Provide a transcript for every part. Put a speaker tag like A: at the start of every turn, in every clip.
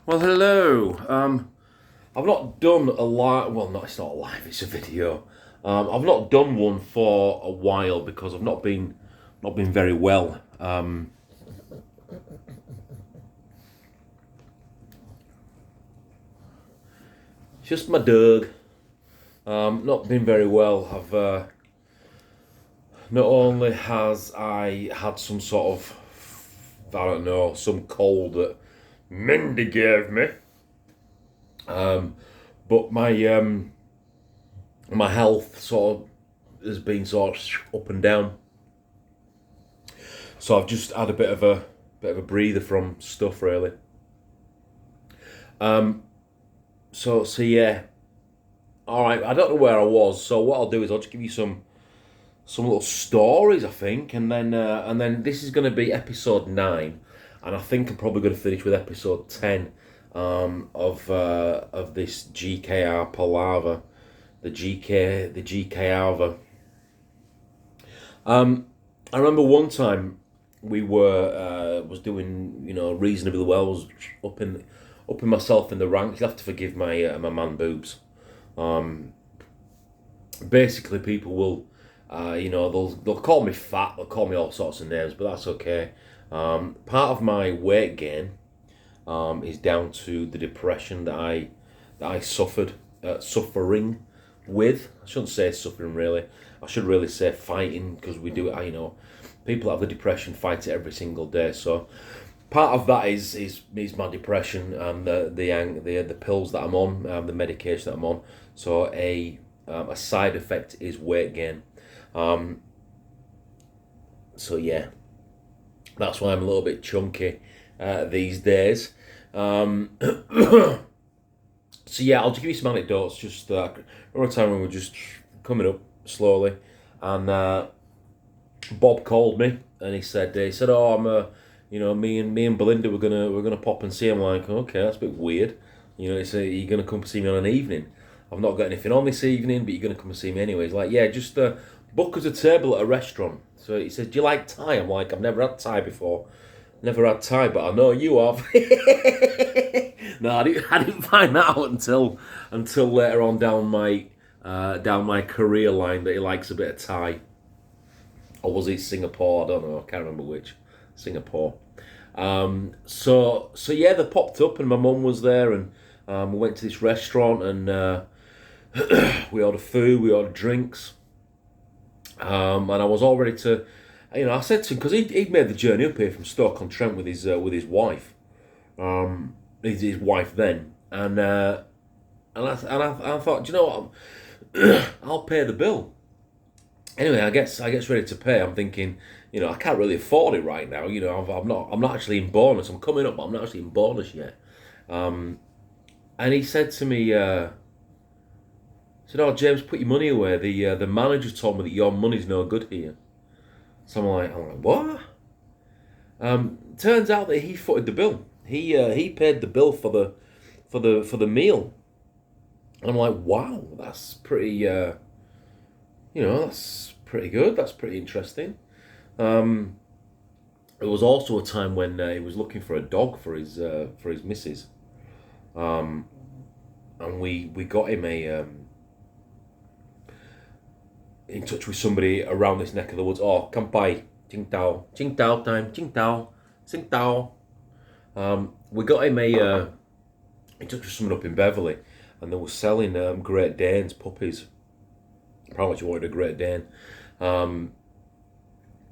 A: Well, hello. I've not done a live. Well, no, it's not a live. It's a video. I've not done one for a while because I've not been very well. Just my dog. Not been very well. I've not only has I had some sort of, I don't know, some cold that Mindy gave me. But my health sort of has been sort of up and down. So I've just had a bit of a breather from stuff really. So yeah. All right. I don't know where I was. So what I'll do is I'll just give you some little stories, I think, and then this is going to be episode 9, and I think I'm probably going to finish with episode 10 of this GKR palaver, the GKR. I remember one time we was doing reasonably well. I was upping myself in the ranks. You have to forgive my man boobs. Basically, people will. They'll call me fat, they'll call me all sorts of names, but that's okay. Part of my weight gain is down to the depression that I suffering with. I shouldn't say suffering really. I should really say fighting because we do it. People that have the depression fight it every single day. So part of that is my depression and the pills that I'm on, the medication that I'm on. So a side effect is weight gain. So yeah, that's why I'm a little bit chunky these days. So yeah, I'll just give you some anecdotes. Just remember a time when we were just coming up slowly, and Bob called me and he said, "Oh, me and Belinda we're gonna pop and see him." I'm like, okay, that's a bit weird. He said, "You're gonna come see me on an evening. I've not got anything on this evening, but you're gonna come and see me anyway." He's like, "Yeah, just book us a table at a restaurant." So he says, "Do you like Thai?" I'm like, "I've never had Thai before. Never had Thai, but I know you have." No, I didn't find that out until later on down my career line that he likes a bit of Thai. Or was it Singapore? I don't know. I can't remember which. Singapore. So yeah, they popped up and my mum was there and we went to this restaurant and we ordered food, we ordered drinks. And I was all ready to, I said to him because he'd made the journey up here from Stoke-on-Trent with his wife, his wife then, and I thought, do you know what, I'll pay the bill. Anyway, I gets ready to pay. I'm thinking, I can't really afford it right now. I'm not actually in bonus. I'm coming up, but I'm not actually in bonus yet. And he said to me. Said, "Oh, James, put your money away. The manager told me that your money's no good here." So I'm like, what? Turns out that he footed the bill. He paid the bill for the meal. And I'm like, wow, that's pretty. That's pretty good. That's pretty interesting. It was also a time when he was looking for a dog for his missus. And we got him in touch with somebody around this neck of the woods. Oh, kampai, Jing Tao time, Jing Tao, Sing Tao. We got him in touch with someone up in Beverley, and they were selling Great Danes puppies. How much you wanted a Great Dane?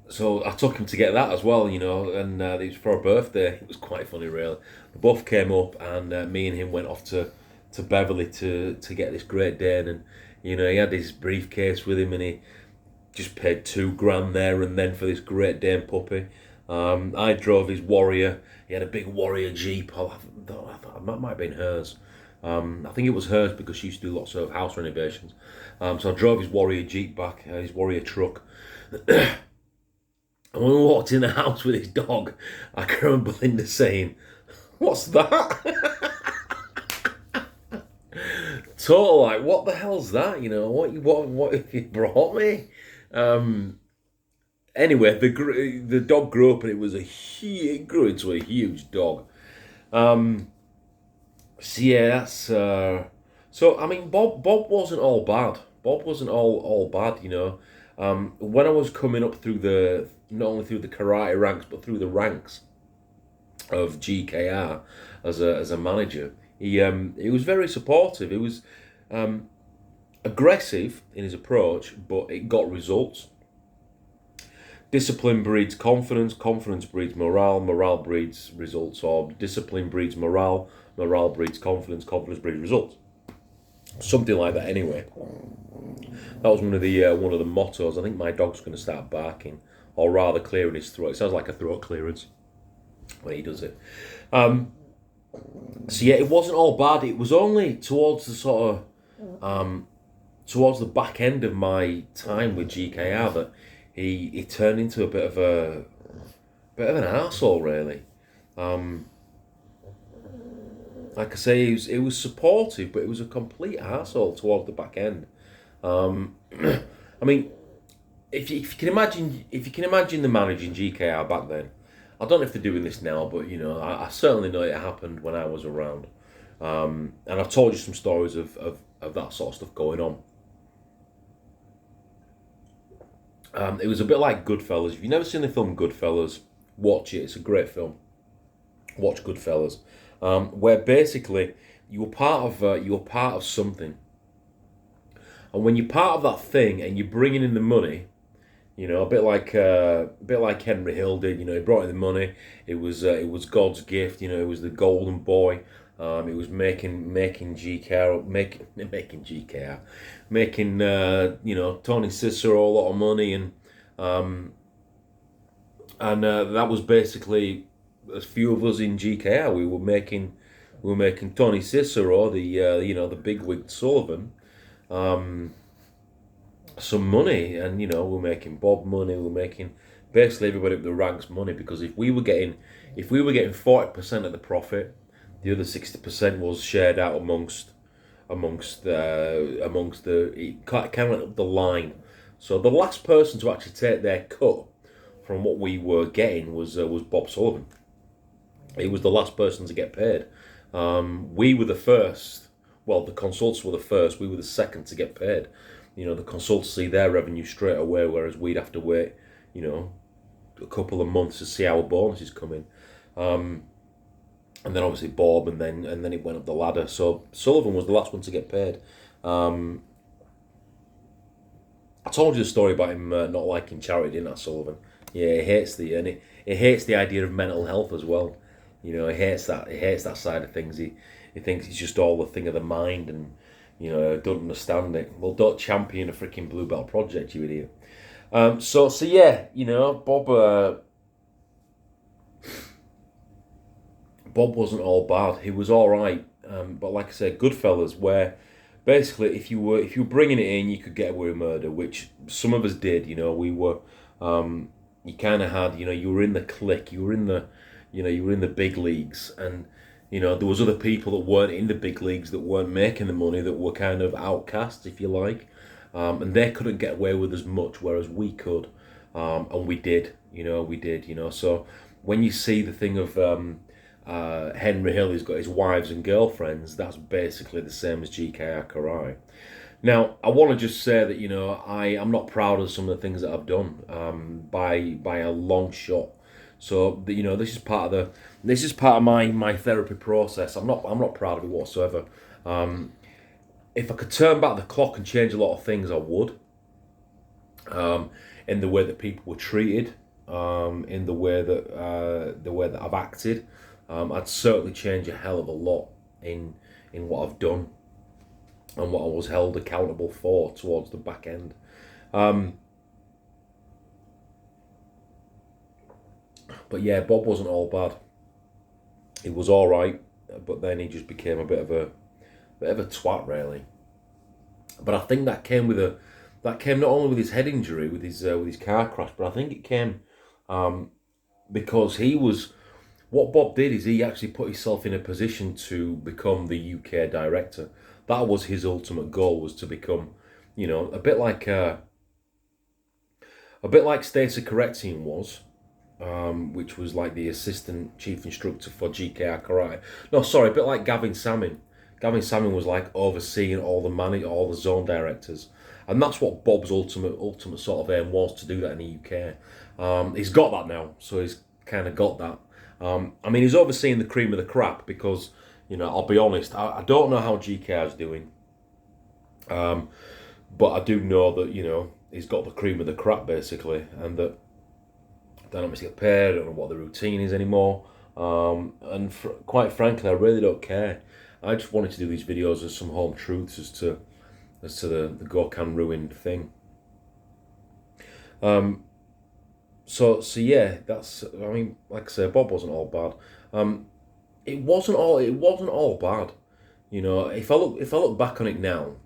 A: So I took him to get that as well, and it was for a birthday. It was quite funny, really. We both came up, and me and him went off to Beverley to get this Great Dane, and he had his briefcase with him, and he just paid $2,000 there and then for this Great Dane puppy. I drove his Warrior. He had a big Warrior Jeep. I thought it might have been hers. I think it was hers because she used to do lots of house renovations. So I drove his Warrior Jeep back, his Warrior truck. And when we walked in the house with his dog, I can remember Belinda saying, "What's that?" Total, like, what the hell's that? What have you brought me? Anyway, the dog grew up and it grew into a huge dog. So yeah, that's so. I mean, Bob wasn't all bad. Bob wasn't all bad. When I was coming up through the not only through the karate ranks but through the ranks of GKR as a manager, he was very supportive. He was aggressive in his approach, but it got results. Discipline breeds confidence, confidence breeds morale, morale breeds results, or discipline breeds morale, morale breeds confidence, confidence breeds results. Something like that, anyway. That was one of the mottos. I think my dog's going to start barking, or rather clearing his throat. It sounds like a throat clearance when he does it. So yeah, it wasn't all bad. It was only towards the back end of my time with GKR that he turned into a bit of an arsehole, really. Like I say, it was supportive, but it was a complete arsehole towards the back end. I mean, if you can imagine the managing GKR back then. I don't know if they're doing this now, but I certainly know it happened when I was around. And I've told you some stories of that sort of stuff going on. It was a bit like Goodfellas. If you've never seen the film Goodfellas, watch it. It's a great film. Watch Goodfellas, where basically you were part of something, and when you're part of that thing and you're bringing in the money, a bit like Henry Hill did. He brought in the money. It was God's gift. It was the golden boy. It was making GKR making Tony Cicero a lot of money, and that was basically a few of us in GKR. We were making Tony Cicero, the bigwig Sullivan, some money, and we're making Bob money. We're making basically everybody up the ranks money, because if we were getting 40% of the profit, the other 60% was shared out amongst the kind of up the line. So the last person to actually take their cut from what we were getting was Bob Sullivan. He was the last person to get paid. We were the first. Well, the consultants were the first. We were the second to get paid. The consultants see their revenue straight away, whereas we'd have to wait, a couple of months to see our bonuses come in. And then obviously Bob, and then it went up the ladder. So Sullivan was the last one to get paid. I told you the story about him not liking charity, didn't I, Sullivan? Yeah, he hates he hates the idea of mental health as well. He hates that. He hates that side of things. He thinks it's just all a thing of the mind, and don't understand it. Well, don't champion a freaking blue belt project, you idiot. So yeah, Bob wasn't all bad. He was all right, but like I said, Goodfellas, where basically if you were bringing it in, you could get away with murder, which some of us did. We were. You kind of had, you were in the clique, you were in the big leagues, and there was other people that weren't in the big leagues, that weren't making the money, that were kind of outcasts, if you like, and they couldn't get away with as much, whereas we could, and we did. So when you see the thing of Henry Hill, he's got his wives and girlfriends, that's basically the same as GKR Karate. Now, I want to just say that I'm not proud of some of the things that I've done, by a long shot. So this is part of my therapy process. I'm not proud of it whatsoever. If I could turn back the clock and change a lot of things, I would. In the way that people were treated, in the way that I've acted, I'd certainly change a hell of a lot in what I've done, and what I was held accountable for towards the back end. But yeah, Bob wasn't all bad. He was all right, but then he just became a bit of a twat, really. But I think that came not only with his head injury, with his car crash, but I think it came because what Bob did is he actually put himself in a position to become the UK director. That was his ultimate goal, was to become, a bit like Stacy Cation was, which was like the assistant chief instructor for GKR Karate. No, sorry, a bit like Gavin Salmon. Gavin Salmon was like overseeing all the zone directors, and that's what Bob's ultimate sort of aim was, to do that in the UK. He's got that now, so he's kind of got that. I mean, he's overseeing the cream of the crap because, I'll be honest, I don't know how GKR's doing, but I do know that he's got the cream of the crap basically, and that they don't get paid. I don't know what the routine is anymore, and quite frankly, I really don't care. I just wanted to do these videos as some home truths as to the Gokhan ruined thing. So yeah, that's. I mean, like I say, Bob wasn't all bad. It wasn't all bad. If I look back on it now,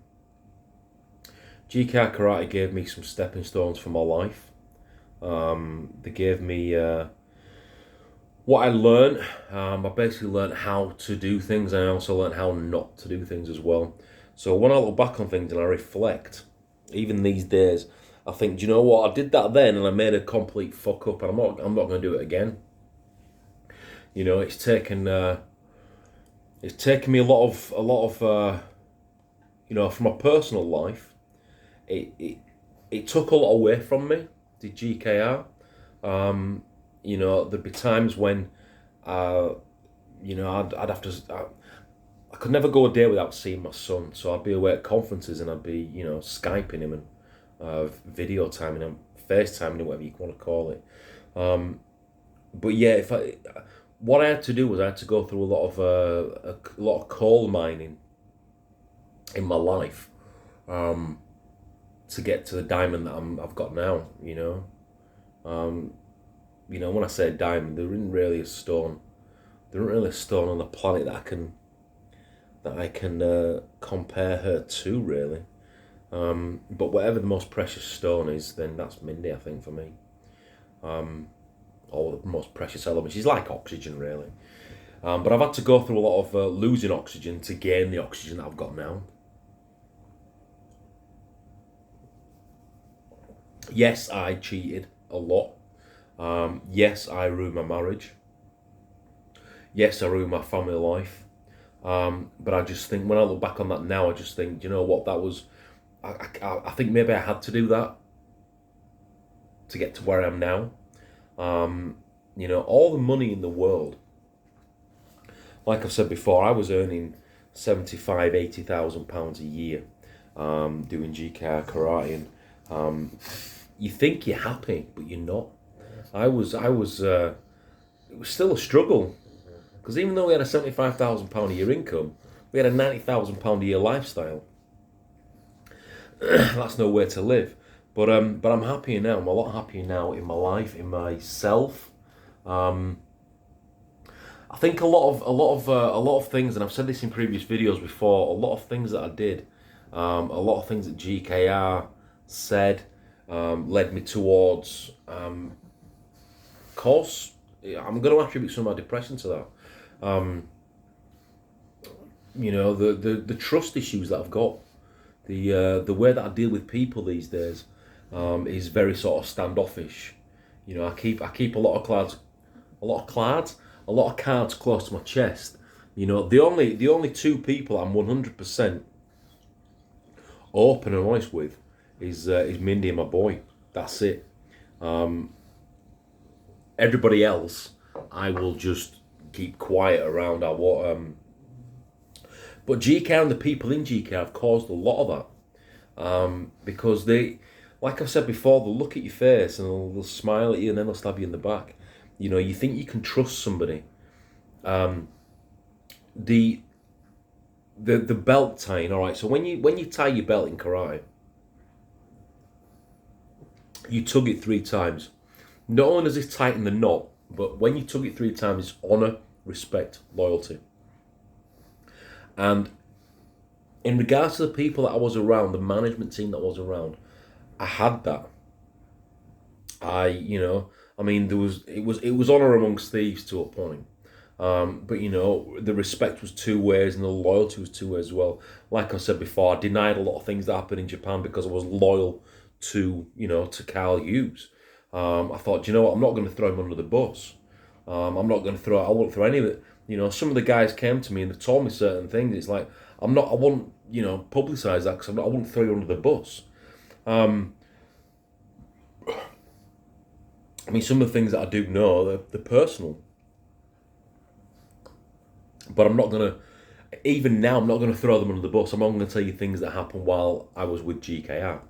A: GKR Karate gave me some stepping stones for my life. They gave me what I learned. I basically learned how to do things, and I also learned how not to do things as well. So when I look back on things and I reflect, even these days, I think, do you know what? I did that then, and I made a complete fuck up, and I'm not going to do it again. It's taken me a lot of from my personal life. It took a lot away from me. Did GKR? There'd be times when, I'd have to. I could never go a day without seeing my son. So I'd be away at conferences, and I'd be, Skyping him and video timing him, FaceTiming him, whatever you want to call it. But yeah, what I had to do was I had to go through a lot of coal mining in my life, to get to the diamond that I've got now. When I say diamond, there isn't really a stone. There isn't really a stone on the planet that I can compare her to, really. But whatever the most precious stone is, then that's Mindy, I think, for me. Or the most precious element. She's like oxygen, really. But I've had to go through a lot of losing oxygen to gain the oxygen that I've got now. Yes, I cheated a lot. Yes, I ruined my marriage. Yes, I ruined my family life. But I just think, when I look back on that now, I just think, you know what, that was, I think maybe I had to do that to get to where I am now. All the money in the world, like I've said before, I was earning £75,000-80,000 a year, doing GKR Karate, and you think you're happy, but you're not. It was still a struggle, because even though we had a £75,000 a year income, we had a £90,000 a year lifestyle. That's no way to live. But I'm happier now. I'm a lot happier now in my life, in myself. I think a lot of things, and I've said this in previous videos before. A lot of things that I did, a lot of things that GKR said, led me towards. Course, I'm going to attribute some of my depression to that. The trust issues that I've got, the way that I deal with people these days, is very sort of standoffish. I keep a lot of cards close to my chest. The only two people I'm 100% open and honest with is Mindy and my boy. That's it. Everybody else, I will just keep quiet around. But GKR and the people in GKR have caused a lot of that, because they, like I've said before, they'll look at your face and they'll smile at you, and then they'll stab you in the back. You think you can trust somebody. The belt tying. All right. So when you tie your belt in karate, you tug it 3 times. Not only does it tighten the knot, but when you tug it 3 times, it's honour, respect, loyalty. And in regards to the people that I was around, the management team that was around, I had that. It was honour amongst thieves to a point. But the respect was 2 ways, and the loyalty was 2 ways as well. Like I said before, I denied a lot of things that happened in Japan because I was loyal to Carl Hughes. I thought, do you know what? I'm not going to throw him under the bus. I'm not going to throw. I won't throw any of it. You know, some of the guys came to me and they told me certain things. It's like I'm not. I won't. You know, publicise that because I wouldn't throw you under the bus. I mean, some of the things that I do know, they're personal. But I'm not going to, even now, I'm not going to throw them under the bus. I'm not going to tell you things that happened while I was with GKR.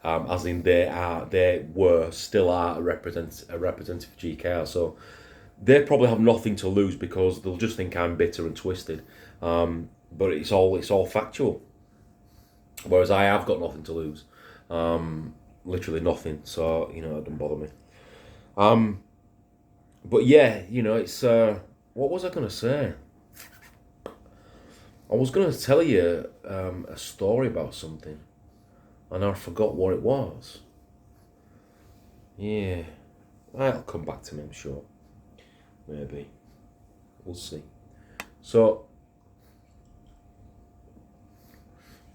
A: As in, they were, still are a representative of GKR. So they probably have nothing to lose because they'll just think I'm bitter and twisted. But it's all factual. Whereas I have got nothing to lose. Literally nothing. So, you know, it doesn't bother me. But yeah, you know, it's, what was I going to say? I was going to tell you a story about something. And I forgot what it was. Yeah. I'll come back to me, I'm sure. Maybe. We'll see. So,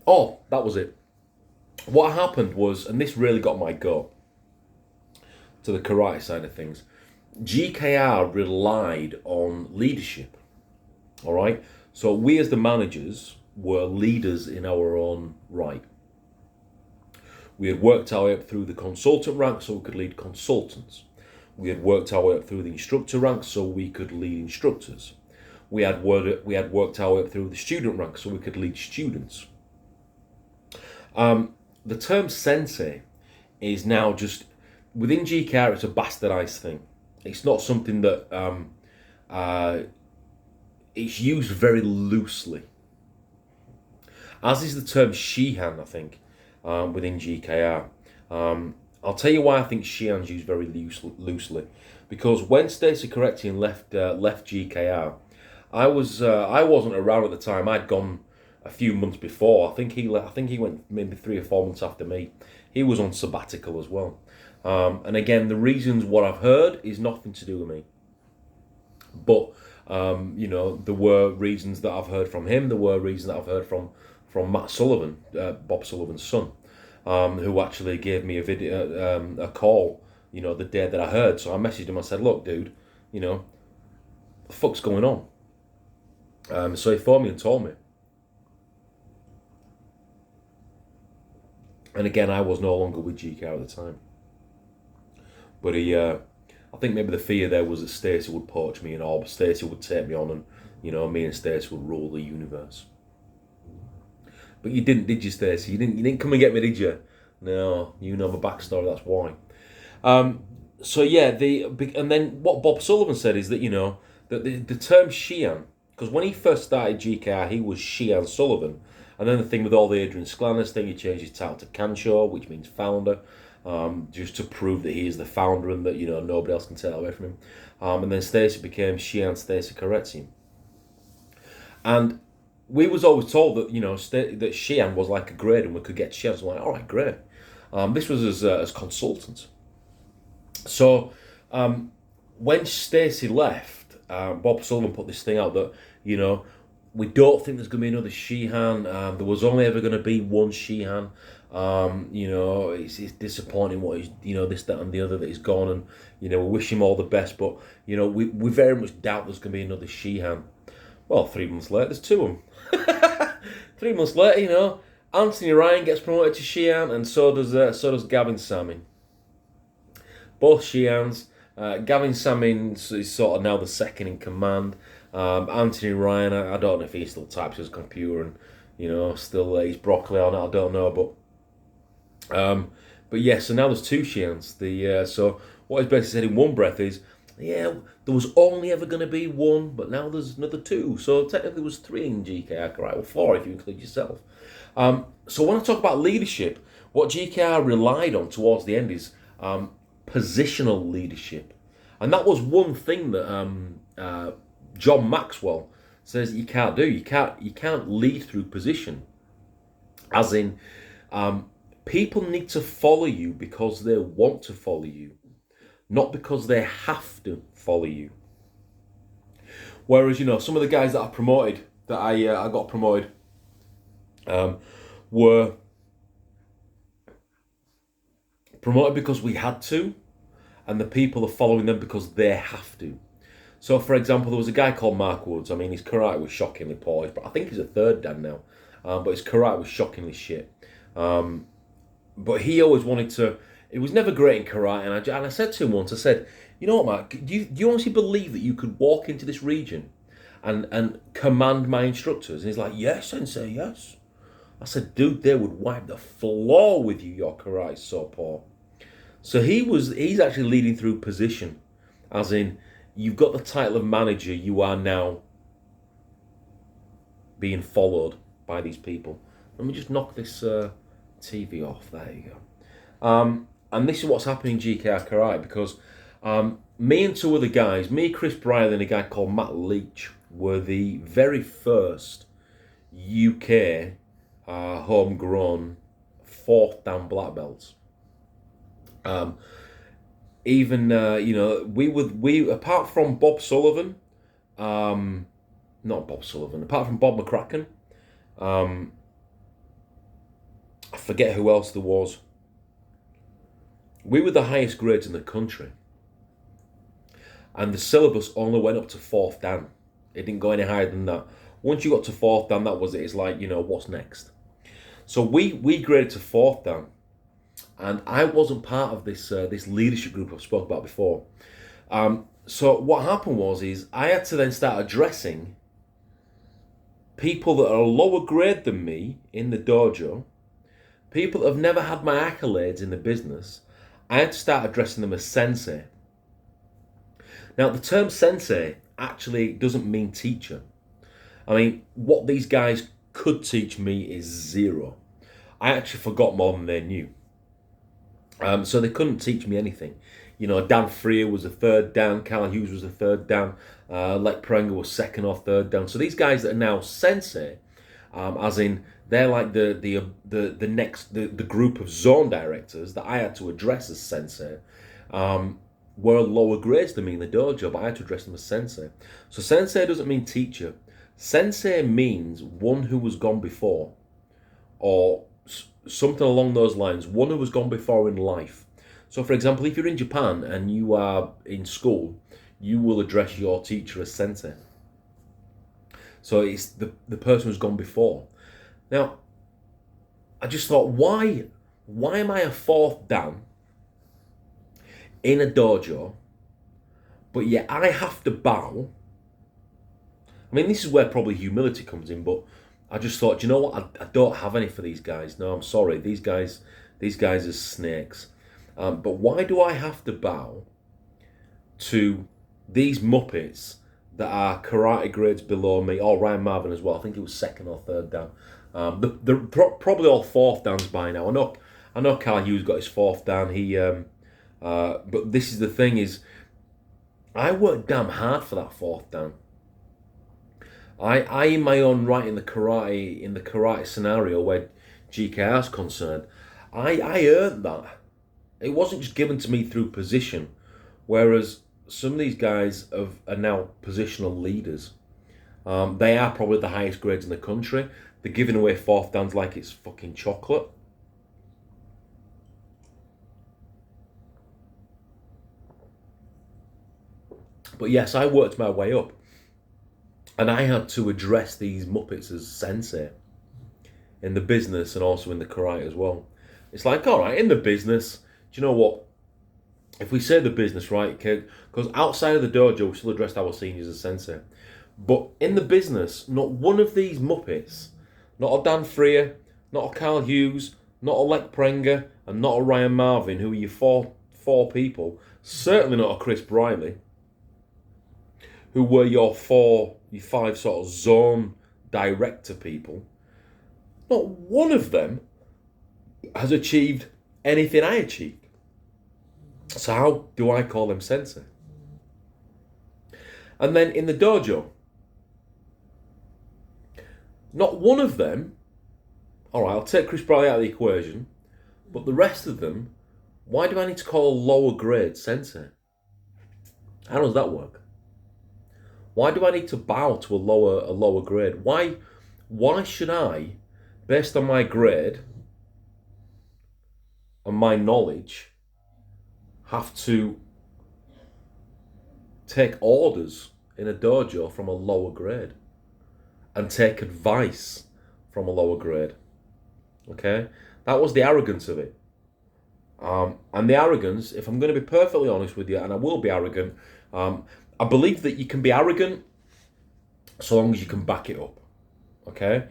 A: oh, that was it. What happened was, and this really got my goat to the karate side of things, GKR relied on leadership. All right? So we as the managers were leaders in our own right. We had worked our way up through the consultant ranks so we could lead consultants. We had worked our way up through the instructor ranks so we could lead instructors. We had worked our way up through the student ranks so we could lead students. The term sensei is now just, within GKR, it's a bastardized thing. It's not something that, it's used very loosely. As is the term shihan, I think, within GKR. I'll tell you why I think shihan's used very loosely. Because when Stacy Cation left GKR, I wasn't around at the time. I'd gone a few months before. I think he went maybe 3 or 4 months after me. He was on sabbatical as well. And again, the reasons what I've heard is nothing to do with me. But you know, there were reasons that I've heard from him. There were reasons that I've heard from Matt Sullivan, Bob Sullivan's son, who actually gave me a call. You know, the day that I heard. So I messaged him. I said, "Look, dude, you know, what the fuck's going on?" So he phoned me and told me. And again, I was no longer with GKR at the time. But I think maybe the fear there was that Stacy would poach me and all, but Stacy would take me on and, you know, me and Stacy would rule the universe. But you didn't, did you, Stacy? You didn't come and get me, did you? No, you know my backstory, that's why. So yeah, and then what Bob Sullivan said is that, you know, that the term Shihan, because when he first started GKR, he was Shihan Sullivan. And then the thing with all the Adrian Sklannis thing, he changed his title to Kanshaw, which means founder, just to prove that he is the founder and that, you know, nobody else can take that away from him. And then Stacy became Shihan Stacy Cation. And we was always told that, you know, that Shihan was like a grade and we could get Shihan. So I'm like, all right, great. This was as consultants. So when Stacy left, Bob Sullivan put this thing out that, you know, we don't think there's going to be another Shihan. There was only ever going to be one Shihan. You know, it's disappointing what he's, you know, this, that, and the other that he's gone, and, you know, we wish him all the best, but, you know, we very much doubt there's going to be another Shihan. Well, 3 months later, there's 2 of them. 3 months later, you know, Anthony Ryan gets promoted to Shihan, and so does Gavin Salmon. Both Shihans. Gavin Salmon is sort of now the second in command. Anthony Ryan, I don't know if he still types his computer and, you know, still eats broccoli on it. I don't know, but yeah. So now there's 2 Shihans. So what he's basically said in one breath is, yeah, there was only ever going to be 1, but now there's another 2. So technically there was 3 in GKR Karate. Well, 4 if you include yourself. So when I talk about leadership, what GKR relied on towards the end is positional leadership, and that was one thing that John Maxwell says you can't do. You can't lead through position. As in, people need to follow you because they want to follow you, not because they have to follow you. Whereas, you know, some of the guys that I promoted, that I got promoted, were promoted because we had to, and the people are following them because they have to. So, for example, there was a guy called Mark Woods. I mean, his karate was shockingly poor. But I think he's a third dan now. But his karate was shockingly shit. But he always wanted to. He was never great in karate. And I said to him once, I said, you know what, Mark? Do you honestly believe that you could walk into this region and command my instructors? And he's like, yes, Sensei, yes. I said, dude, they would wipe the floor with you. Your karate is so poor. So he's actually leading through position, as in, you've got the title of manager, you are now being followed by these people. Let me just knock this TV off. There you go. And this is what's happening in GKR Karate, because me and two other guys, me, Chris Briley, and a guy called Matt Leach, were the very first UK homegrown 4th dan black belts. We apart from Bob Sullivan, not Bob Sullivan, apart from Bob McCracken, I forget who else there was. We were the highest grades in the country, and the syllabus only went up to 4th dan. It didn't go any higher than that. Once you got to 4th dan, that was it. It's like, what's next? So we graded to 4th dan. And I wasn't part of this leadership group I've spoke about before. So what happened is I had to then start addressing people that are lower grade than me in the dojo, people that have never had my accolades in the business. I had to start addressing them as sensei. Now, the term sensei actually doesn't mean teacher. I mean, what these guys could teach me is zero. I actually forgot more than they knew. So they couldn't teach me anything. Dan Freer was a 3rd dan, Carl Hughes was a 3rd dan, Lek Prenger was 2nd or 3rd dan. So these guys that are now sensei, as in they're like the next group of zone directors that I had to address as sensei, were lower grades than me in the dojo, but I had to address them as sensei. So sensei doesn't mean teacher. Sensei means one who was gone before, or something along those lines, one who has gone before in life. So, for example, if you're in Japan and you are in school, you will address your teacher as sensei. So it's the person who's gone before. Now, I just thought, why am I a 4th dan in a dojo, but yet I have to bow? I mean, this is where probably humility comes in, but I just thought, you know what? I don't have any for these guys. No, I'm sorry. These guys are snakes. But why do I have to bow to these muppets that are karate grades below me? Or Ryan Marvin as well. I think it was 2nd or 3rd dan. They're probably all 4th dans by now. I know Carl Hughes got his 4th dan. But this is the thing: is I worked damn hard for that 4th dan. I in my own right in the karate scenario where GKR is concerned, I earned that. It wasn't just given to me through position, whereas some of these guys are now positional leaders. They are probably the highest grades in the country. They're giving away 4th dans like it's fucking chocolate. But yes, I worked my way up. And I had to address these muppets as sensei in the business and also in the karate as well. It's like, all right, in the business, do you know what? If we say the business, right, because outside of the dojo, we still addressed our seniors as sensei. But in the business, not one of these muppets, not a Dan Freer, not a Carl Hughes, not a Lek Prenger, and not a Ryan Marvin, who are your four people, certainly not a Chris Briley, who were your 5 sort of zone director people. Not one of them has achieved anything I achieved. So how do I call them sensei? And then in the dojo, not one of them, all right, I'll take Chris Briley out of the equation, but the rest of them, why do I need to call a lower grade sensei? How does that work? Why do I need to bow to a lower grade? Why should I, based on my grade and my knowledge, have to take orders in a dojo from a lower grade and take advice from a lower grade. Okay? That was the arrogance of it. And the arrogance, if I'm going to be perfectly honest with you, and I will be arrogant, I believe that you can be arrogant so long as you can back it up. Okay?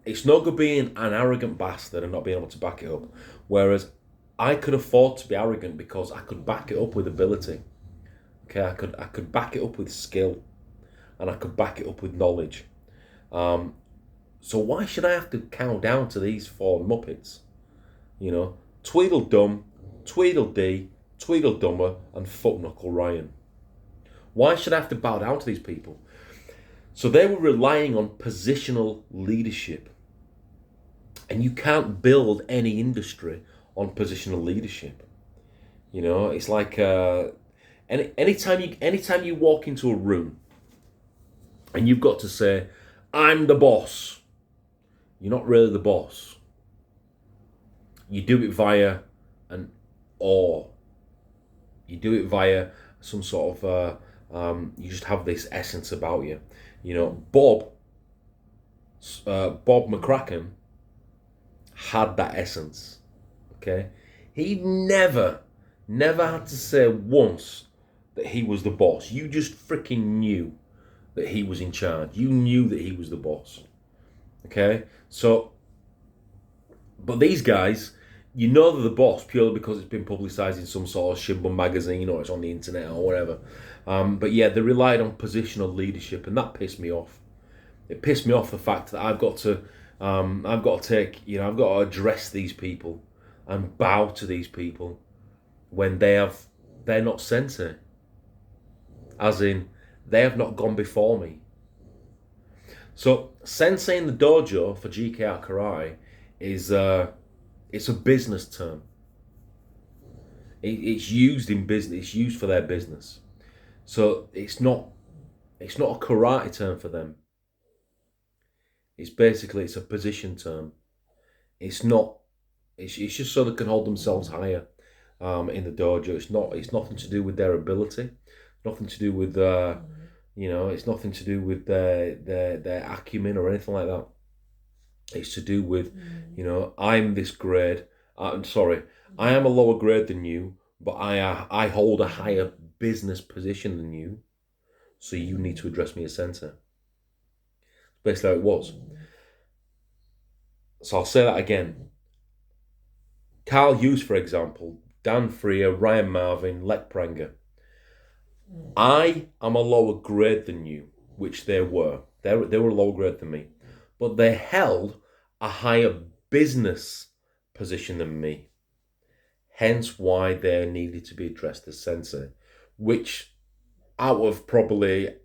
A: It's no good being an arrogant bastard and not being able to back it up. Whereas I could afford to be arrogant because I could back it up with ability. Okay, I could back it up with skill, and I could back it up with knowledge. So why should I have to cow down to these four muppets? You know, Tweedledum, Tweedledee, Tweedledummer, and Fuckknuckle Ryan. Why should I have to bow down to these people? So they were relying on positional leadership. And you can't build any industry on positional leadership. You know, it's like anytime you walk into a room and you've got to say, I'm the boss. You're not really the boss. You do it via an awe. You do it via some sort of, you just have this essence about you. You know, Bob McCracken had that essence. Okay? He never had to say once that he was the boss. You just freaking knew that he was in charge. You knew that he was the boss. Okay? So, but these guys, you know they're the boss purely because it's been publicised in some sort of Shimbun magazine or it's on the internet or whatever. But yeah, they relied on positional leadership, and that pissed me off. It pissed me off the fact that I've got to address these people and bow to these people when they're not Sensei. As in, they have not gone before me. So, Sensei in the dojo for GKR Karate is it's a business term. It's used in business. It's used for their business. So it's not a karate term for them. It's a position term. It's not. It's just so they can hold themselves higher in the dojo. It's nothing to do with their ability. Nothing to do with it's nothing to do with their acumen or anything like that. It's to do with, I'm this grade. I'm sorry, I am a lower grade than you, but I hold a higher business position than you, so you need to address me as Sensei. Basically how it was. So I'll say that again. Carl Hughes, for example, Dan Freer, Ryan Marvin, Lek Pranger. I am a lower grade than you, which they were. They were a lower grade than me. But they held a higher business position than me. Hence why they needed to be addressed as Sensei. Which, out of probably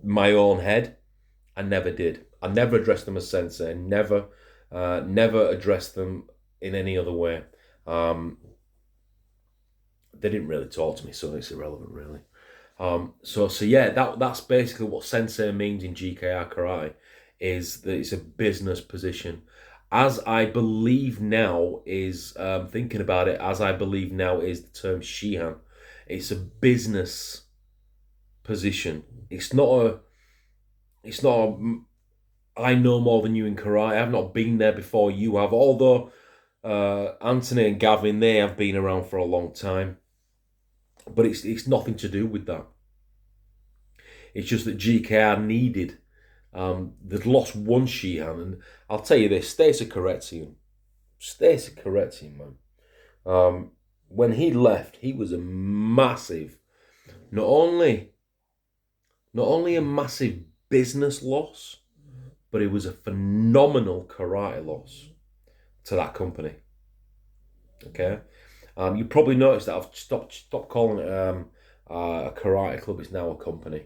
A: my own head, I never did. I never addressed them as Sensei. Never addressed them in any other way. They didn't really talk to me, so it's irrelevant, really. So yeah, that's basically what Sensei means in GKR Karate, is that it's a business position. As I believe now is, thinking about it, as I believe now is the term shihan. It's a business position. It's not a I know more than you in karate. I've not been there before you have, although Anthony and Gavin, they have been around for a long time. But it's nothing to do with that. It's just that GKR needed, they'd lost one shihan, and I'll tell you this, Stacy Cation, man. When he left, he was a massive, not only a massive business loss, but it was a phenomenal karate loss to that company. Okay, you probably noticed that I've stopped calling it a karate club. It's now a company,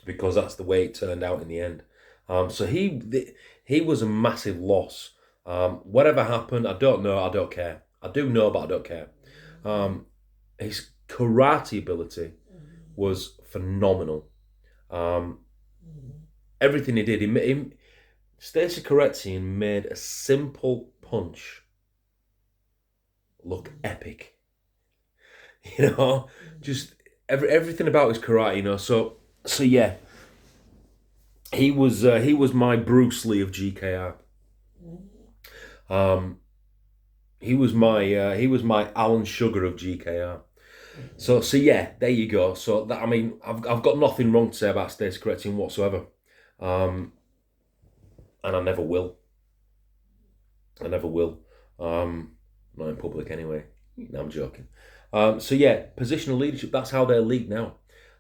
A: because that's the way it turned out in the end. So he was a massive loss. Whatever happened, I don't know. I don't care. I do know, but I don't care. His karate ability was phenomenal. Everything he did, Stacy Cation made a simple punch look epic. you know, just everything about his karate, you know. So yeah, he was my Bruce Lee of GKR. Um, he was my Alan Sugar of GKR. So yeah, there you go. So that, I mean, I've got nothing wrong to say about Stacy Cation whatsoever, and I never will. I never will. Not in public anyway. No, I'm joking. So yeah, positional leadership. That's how they're league now,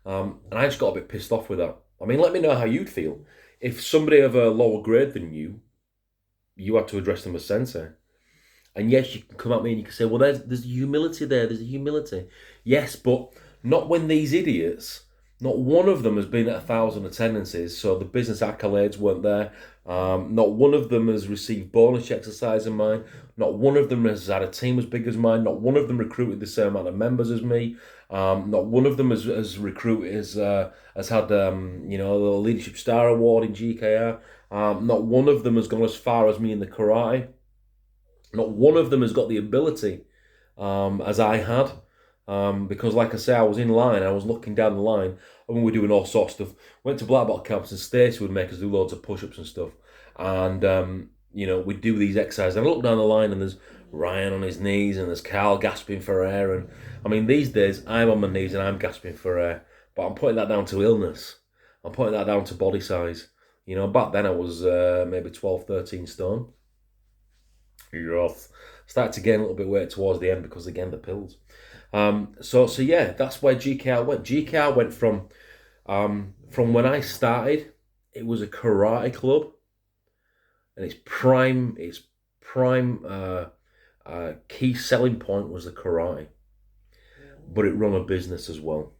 A: and I just got a bit pissed off with that. I mean, let me know how you'd feel if somebody of a lower grade than you had to address them as sensei. And yes, you can come at me and you can say, well, there's humility there. There's a humility. Yes, but not when these idiots. Not one of them has been at 1,000 attendances, so the business accolades weren't there. Not one of them has received bonus exercise in mine. Not one of them has had a team as big as mine. Not one of them recruited the same amount of members as me. Not one of them has recruited has had the leadership star award in GKR. Not one of them has gone as far as me in the karate. Not one of them has got the ability as I had. Because, like I say, I was in line, I was looking down the line, and we were doing all sorts of stuff. Went to black belt camps, and Stacy would make us do loads of push-ups and stuff. And, we'd do these exercises. And I look down the line, and there's Ryan on his knees, and there's Carl gasping for air. And, I mean, these days, I'm on my knees, and I'm gasping for air. But I'm putting that down to illness. I'm putting that down to body size. Back then I was maybe 12, 13 stone. Yes. Started to gain a little bit of weight towards the end because, again, the pills. So yeah, that's where GKR went. GKR went from when I started, it was a karate club, and its prime key selling point was the karate, but it run a business as well.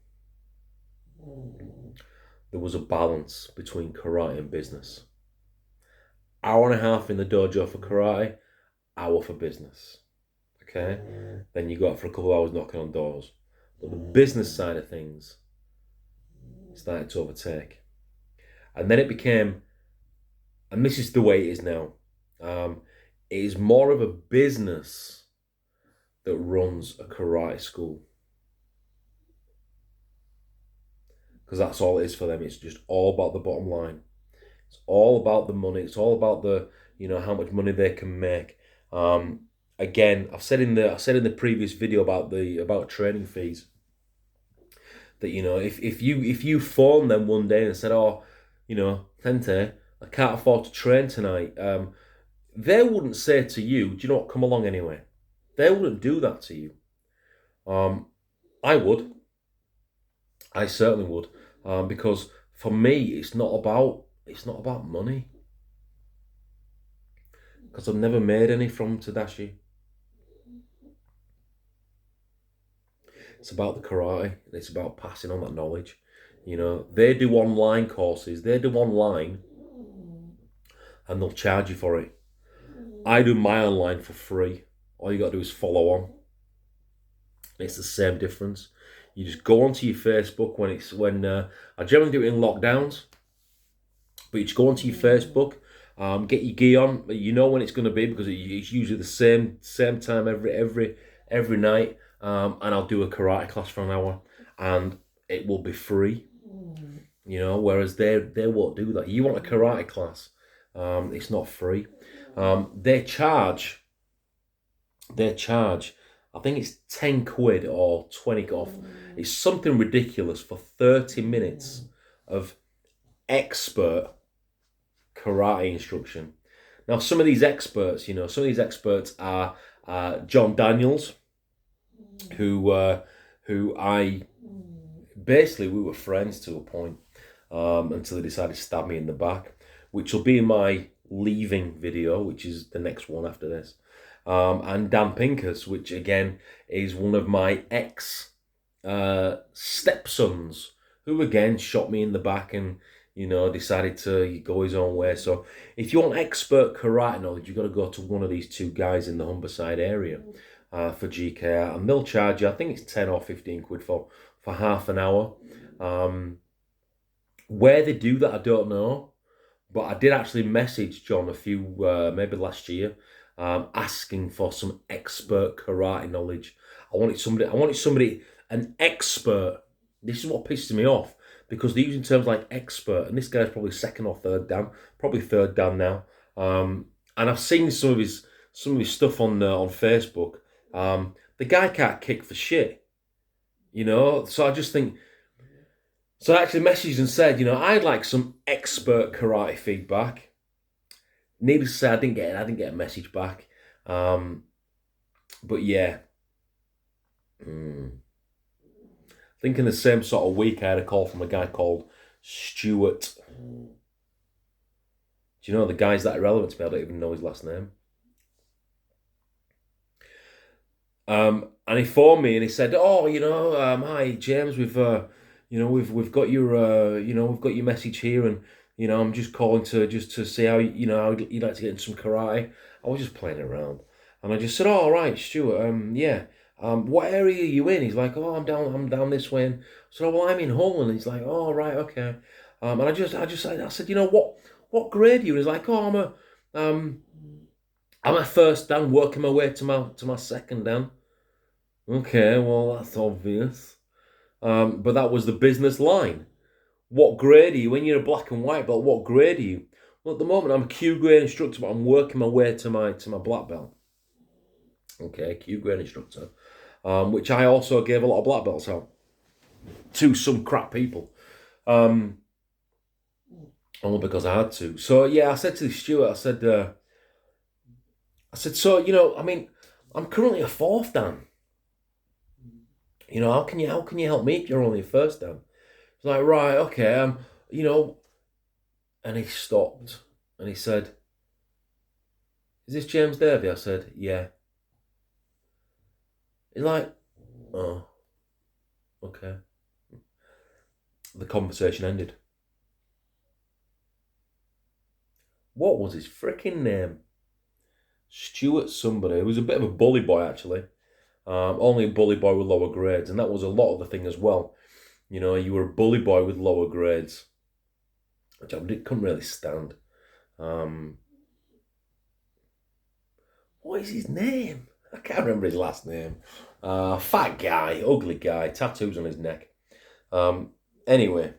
A: There was a balance between karate and business. Hour and a half in the dojo for karate, hour for business. Okay, then you got for a couple of hours knocking on doors. But the business side of things started to overtake. And then it became, and this is the way it is now, it is more of a business that runs a karate school. Because that's all it is for them. It's just all about the bottom line. It's all about the money. It's all about the, how much money they can make. Again, I said in the previous video about training fees that if you phone them one day and said, oh, Sensei, I can't afford to train tonight, they wouldn't say to you, do you know what, come along anyway. They wouldn't do that to you. I would. I certainly would, because for me it's not about money. Because I've never made any from Tadashi. It's about the karate. It's about passing on that knowledge. They do online courses. They do online, and they'll charge you for it. I do my online for free. All you got to do is follow on. It's the same difference. You just go onto your Facebook when I generally do it in lockdowns, but you just go onto your Facebook, get your gi on. You know when it's going to be because it's usually the same time every night. And I'll do a karate class for an hour, and it will be free. Whereas they won't do that. You want a karate class, it's not free. They charge. I think it's 10 quid or 20 off. It's something ridiculous for 30 minutes of expert karate instruction. Now, some of these experts, are John Daniels, who I basically, we were friends to a point until they decided to stab me in the back, which will be in my leaving video, which is the next one after this. And Dan Pincus, which again is one of my ex stepsons, who again shot me in the back and decided to go his own way. So if you want expert karate knowledge, you've got to go to one of these two guys in the Humberside area for GKR, and they'll charge you, I think it's 10 or 15 quid for half an hour. Where they do that, I don't know, but I did actually message John a few, maybe last year, asking for some expert karate knowledge. I wanted somebody an expert. This is what pisses me off because they're using terms like expert, and this guy's probably second or third dan, probably third dan now. And I've seen some of his stuff on Facebook. The guy can't kick for shit, you know. So I just think. So I actually messaged and said, I'd like some expert karate feedback. Needless to say, I didn't get a message back. But yeah. I think in the same sort of week, I had a call from a guy called Stuart. Do you know the guys that are relevant to me? I don't even know his last name. And he phoned me and he said, "Oh, hi James, we've got your we've got your message here, and I'm just calling to see how how you'd like to get into some karate." I was just playing around, and I just said, "Oh, all right, Stuart. Yeah. What area are you in?" He's like, "Oh, I'm down this way." And so, well, I'm in Hull, and he's like, "Oh, right, okay." And I said, what grade are you? And he's like, "Oh, I'm a first dan, working my way to my second dan." Okay, well, that's obvious. But that was the business line. What grade are you? When you're a black and white belt, what grade are you? Well, at the moment, I'm a Q grade instructor, but I'm working my way to my black belt. Okay, Q grade instructor, which I also gave a lot of black belts out to some crap people, only because I had to. So yeah, I said to Stuart, I said, so I'm currently a fourth dan. How can you help me if you're only a first dan? He's like, right, okay, and he stopped and he said, "Is this James Davey?" I said, "Yeah." He's like, "Oh, okay." The conversation ended. What was his freaking name? Stuart somebody. He was a bit of a bully boy, actually. Only a bully boy with lower grades, and that was a lot of the thing as well. You were a bully boy with lower grades, which I couldn't really stand. What is his name? I can't remember his last name. Fat guy, ugly guy, tattoos on his neck. Anyway,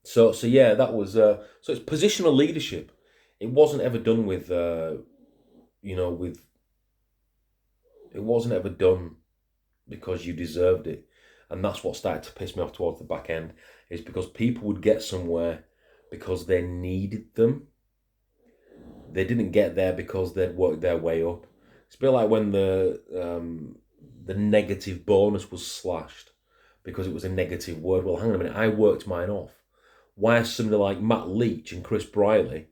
A: so yeah, that was so it's positional leadership. It wasn't ever done with it wasn't ever done because you deserved it, and that's what started to piss me off towards the back end. Is because people would get somewhere because they needed them. They didn't get there because they'd worked their way up. It's a bit like when the negative bonus was slashed because it was a negative word. Well, hang on a minute, I worked mine off. Why is somebody like Matt Leach and Chris Briley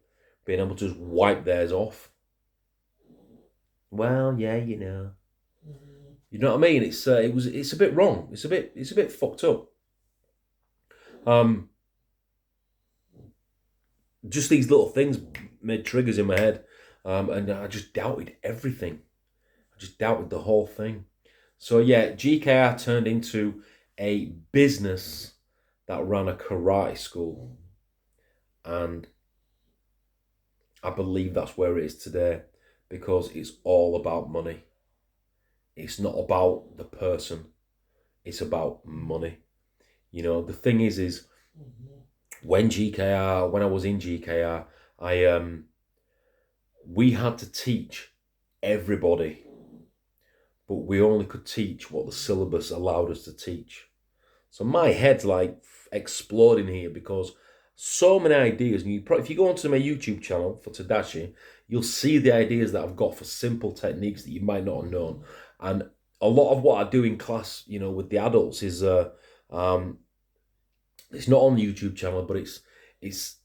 A: being able to just wipe theirs off? Well, yeah, you know what I mean. It's a bit wrong. It's a bit fucked up. Just these little things made triggers in my head, and I just doubted everything. I just doubted the whole thing. So yeah, GKR turned into a business that ran a karate school, and I believe that's where it is today because it's all about money. It's not about the person. It's about money. The thing is when I was in GKR, we had to teach everybody, but we only could teach what the syllabus allowed us to teach. So my head's like exploding here because so many ideas. And if you go onto my YouTube channel for Tadashi, you'll see the ideas that I've got for simple techniques that you might not have known. And a lot of what I do in class, with the adults is it's not on the YouTube channel, but it's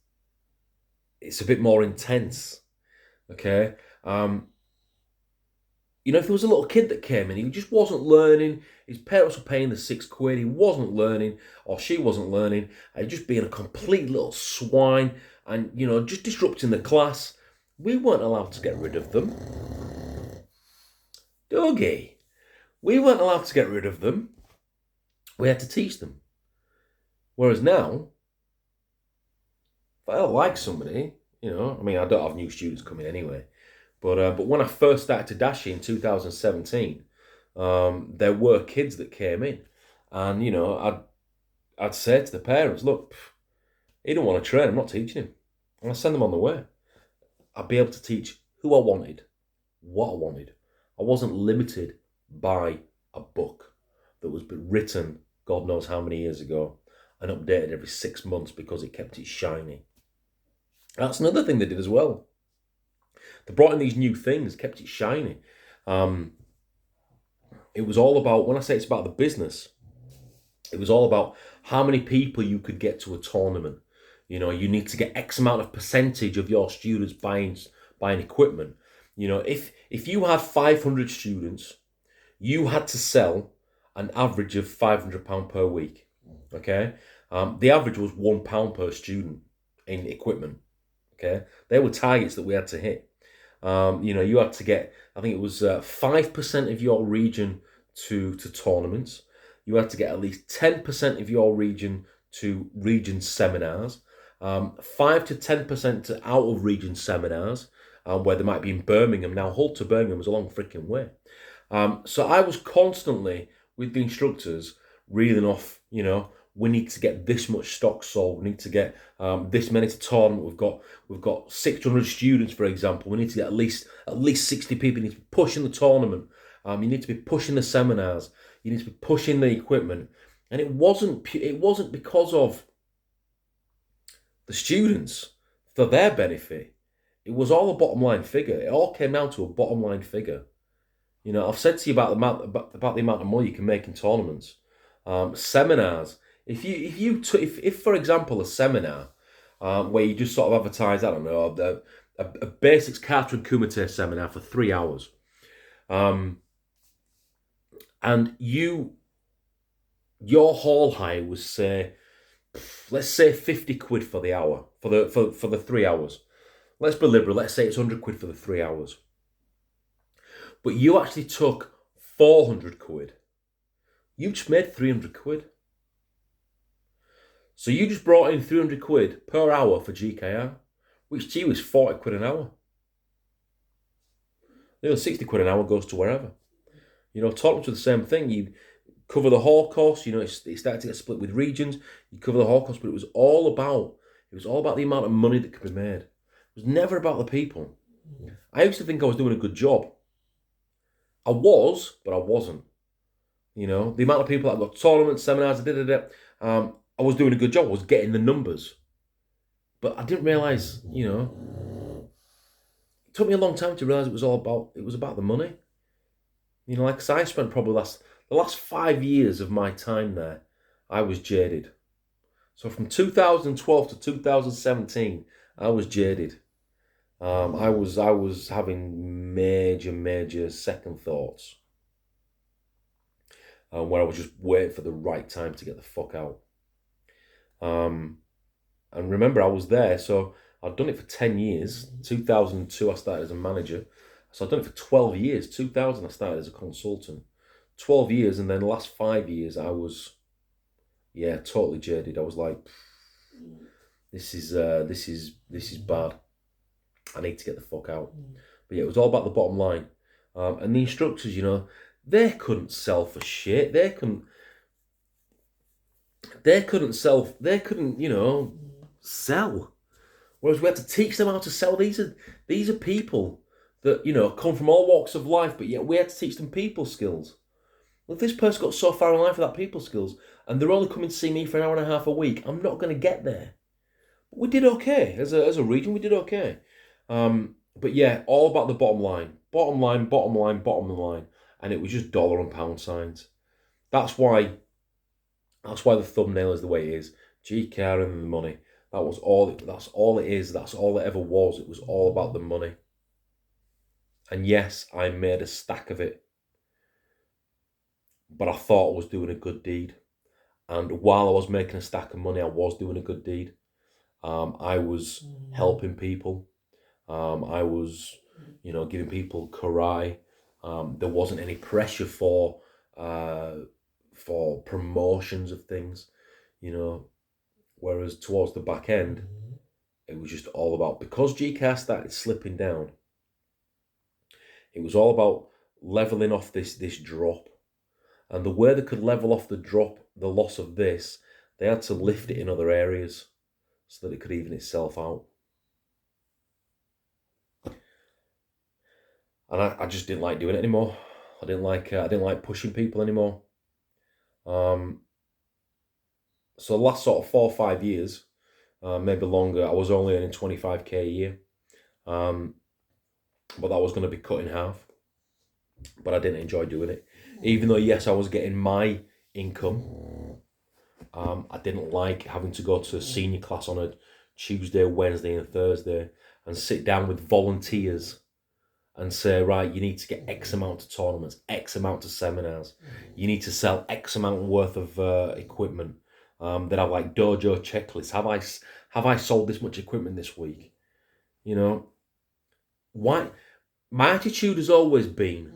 A: a bit more intense. Okay. If there was a little kid that came in, he just wasn't learning, his parents were paying the £6, he wasn't learning, or she wasn't learning, just being a complete little swine and, just disrupting the class, we weren't allowed to get rid of them. Dougie, we weren't allowed to get rid of them. We had to teach them. Whereas now, if I don't like somebody, I don't have new students coming anyway. But when I first started Tadashi in 2017, there were kids that came in, and I'd say to the parents, look, he don't want to train. I'm not teaching him. And I send them on the way. I'd be able to teach who I wanted, what I wanted. I wasn't limited by a book that was written God knows how many years ago and updated every 6 months because it kept it shiny. That's another thing they did as well. They brought in these new things, kept it shiny. It was all about, when I say it's about the business, it was all about how many people you could get to a tournament. You need to get X amount of percentage of your students buying equipment. If you had 500 students, you had to sell an average of £500 per week. Okay, the average was £1 per student in equipment. Okay, they were targets that we had to hit. You had to get, I think it was 5% of your region to tournaments. You had to get at least 10% of your region to region seminars, 5 to 10% to out of region seminars, where they might be in Birmingham. Now, Hull to Birmingham was a long freaking way. So I was constantly with the instructors reeling off, we need to get this much stock sold. We need to get this many to tournament. We've got 600 students, for example. We need to get at least 60 people. You need to be pushing the tournament. You need to be pushing the seminars. You need to be pushing the equipment. And it wasn't because of the students for their benefit. It was all a bottom line figure. It all came down to a bottom line figure. I've said to you about the amount of money you can make in tournaments, seminars. If for example a seminar where you just sort of advertise, I don't know, a basics kata and kumite seminar for 3 hours, and your hall hire was let's say 50 quid for the hour for the 3 hours. Let's be liberal. Let's say it's 100 quid for the 3 hours. But you actually took 400 quid. You just made 300 quid. So you just brought in 300 quid per hour for GKR, which to you is 40 quid an hour. 60 quid an hour goes to wherever. Tournaments are the same thing. You cover the hall cost. It started to get split with regions. You cover the hall cost, but it was all about the amount of money that could be made. It was never about the people. I used to think I was doing a good job. I was, but I wasn't. The amount of people that got tournaments, seminars, I was doing a good job. I was getting the numbers. But I didn't realise, it took me a long time to realise it was about the money. Like I said, I spent probably the last 5 years of my time there, I was jaded. So from 2012 to 2017, I was jaded. I was having major second thoughts, where I was just waiting for the right time to get the fuck out. And remember, I was there, so I'd done it for 10 years. 2002, I started as a manager. So I'd done it for 12 years. 2000, I started as a consultant. 12 years, and then the last 5 years, I was, totally jaded. I was like, this is bad. I need to get the fuck out. But yeah, it was all about the bottom line. And the instructors, they couldn't sell for shit. They couldn't sell. They couldn't, sell. Whereas we had to teach them how to sell. These are people that, come from all walks of life, but yet we had to teach them people skills. Well, if this person got so far in life without people skills, and they're only coming to see me for an hour and a half a week, I'm not going to get there. But we did okay. As a region, we did okay. But yeah, all about the bottom line. Bottom line. And it was just dollar and pound signs. That's why the thumbnail is the way it is. GKR and the money. That's all it is. That's all it ever was. It was all about the money. And yes, I made a stack of it. But I thought I was doing a good deed. And while I was making a stack of money, I was doing a good deed. I was helping people. I was, giving people karai. There wasn't any pressure for promotions of things, Whereas towards the back end, it was just all about, because GKR started slipping down, it was all about leveling off this drop. And the way they could level off the drop, the loss of this, they had to lift it in other areas so that it could even itself out. And I just didn't like doing it anymore. I didn't like pushing people anymore. So the last sort of 4 or 5 years, maybe longer, I was only earning 25k a year. But that was going to be cut in half. But I didn't enjoy doing it. Even though, yes, I was getting my income, I didn't like having to go to senior class on a Tuesday, Wednesday and Thursday and sit down with volunteers and say, right, you need to get X amount of tournaments, X amount of seminars. You need to sell X amount worth of equipment. Then have like dojo checklists. Have I sold this much equipment this week? You know, why? My attitude has always been,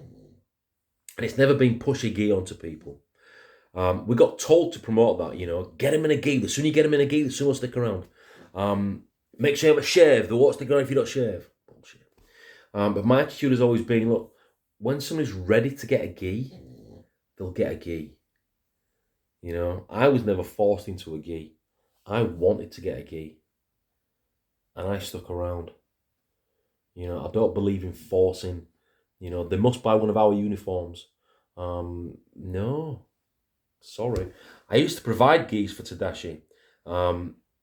A: and it's never been push a gi onto people. We got told to promote that, you know, get him in a gi. The sooner you get him in a gi, the sooner he'll stick around. Make sure you have a shave. They won't stick around if you don't shave. Bullshit. But my attitude has always been, look, when someone's ready to get a gi, they'll get a gi. You know, I was never forced into a gi. I wanted to get a gi. And I stuck around. You know, I don't believe in forcing. You know, they must buy one of our uniforms. No. Sorry. I used to provide gis for Tadashi.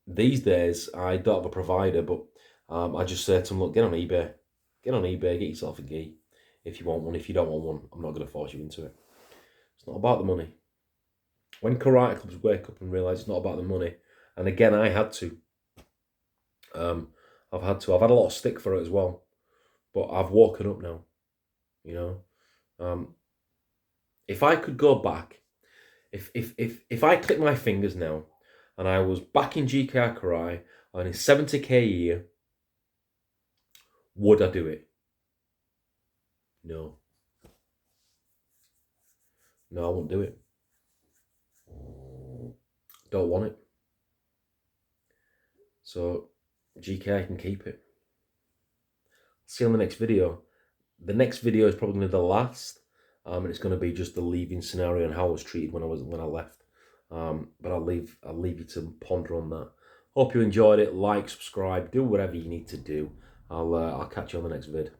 A: These days, I don't have a provider, but I just say to them, look, get on eBay. Get on eBay, get yourself a gi. If you want one. If you don't want one, I'm not going to force you into it. It's not about the money. When karate clubs wake up and realise it's not about the money, and again, I had to. I've had a lot of stick for it as well. But I've woken up now, you know. If I could go back, if I click my fingers now, and I was back in GKR Karate, earning 70k a year, would I do it? No. No, I wouldn't do it. Don't want it. So, GK can keep it. See you on the next video. The next video is probably going to be the last, and it's going to be just the leaving scenario and how I was treated when I left. But I'll leave you to ponder on that. Hope you enjoyed it. Like, subscribe, do whatever you need to do. I'll catch you on the next vid.